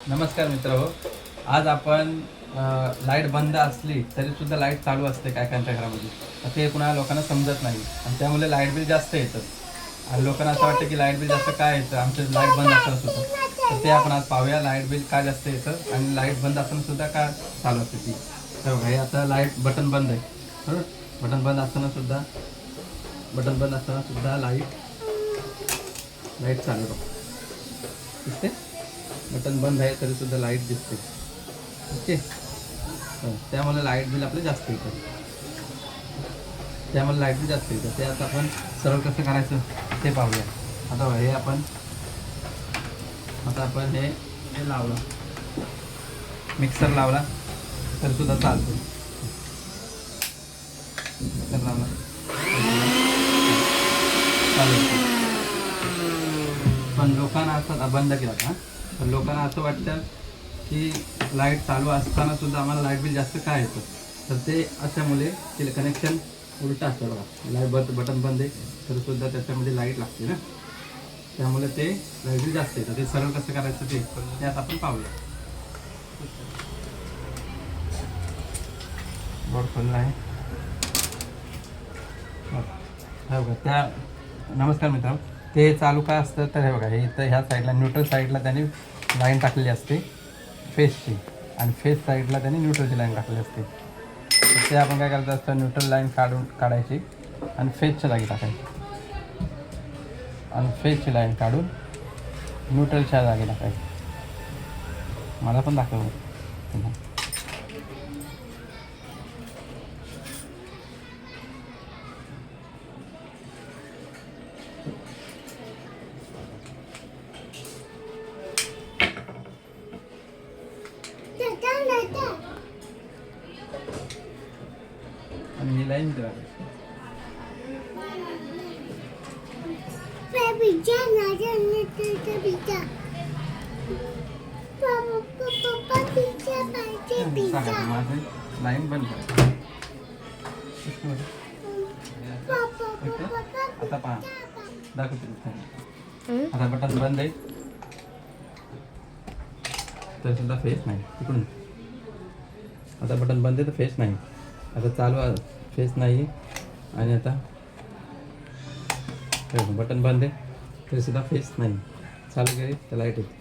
नमस्कार मित्र आज आपण लाईट बंद असली तरी सुद्धा लाईट चालू असते काय काहींच्या घरामध्ये. ते कुणा लोकांना समजत नाही आणि त्यामुळे लाईट बिल जास्त येतं आणि लोकांना असं वाटतं की लाईट बिल जास्त काय येतं, आमचं लाईट बंद असताना सुद्धा. तर ते आपण आज पाहूया लाईट बिल का जास्त येतं आणि लाईट बंद असताना सुद्धा का चालू असते ती. तर हे आता लाईट बटन बंद आहे बरोबर. बटन बंद असताना सुद्धा लाईट चालू दिसते. बटन बंद आहे तरी सुद्धा लाईट दिसते. ओके, त्यामुळे लाईट बिल आपलं जास्त येतं. ते आता आपण सरळ कसं करायचं ते पाहूया. आता आपण हे लावलं, मिक्सर लावला तरी सुद्धा चालतो. मिक्सर लावला चालेल. पण लोकांना असं बंद केला का, तर लोकांना असं वाटतं की लाईट चालू असताना सुद्धा आम्हाला लाईट बिल जास्त काय येतं. तर ते अशामुळे ते कनेक्शन उलटं असतं बघा. लाईट बटन बंद आहे तरी सुद्धा त्याच्यामध्ये लाईट लागते ना, त्यामुळे ते लाईट बिल जास्त येतं. ते सरळ कसं करायचं ते आता आपण पाहूया. बोर्ड खोलला आहे बघा. नमस्कार मित्रांनो, ते चालू काय असतं तर हे बघा, हे इथं ह्या साईडला न्यूट्रल साईडला त्यांनी लाईन टाकलेली असते फेसची, आणि फेस साईडला त्यांनी न्यूट्रलची लाईन टाकलेली असते. तर ते आपण काय करायचं असतं, न्यूट्रल लाईन काढायची आणि फेसच्या जागी टाकायची, आणि फेसची लाईन काढून न्यूट्रलच्या जागी टाकायची. मला पण दाखव. आणि ही लाईन लाईन बंद करा. आता पहा दाखवते. आता बटन बंद आहे तर सुद्धा फेस नाही तिकडून. आता बटन बंद आहे तर फेस नाही. आता चालू फेस नाही. आणि आता बटन बंद आहे तरी सुद्धा फेस नाही. चालू केली तर लाईट येते.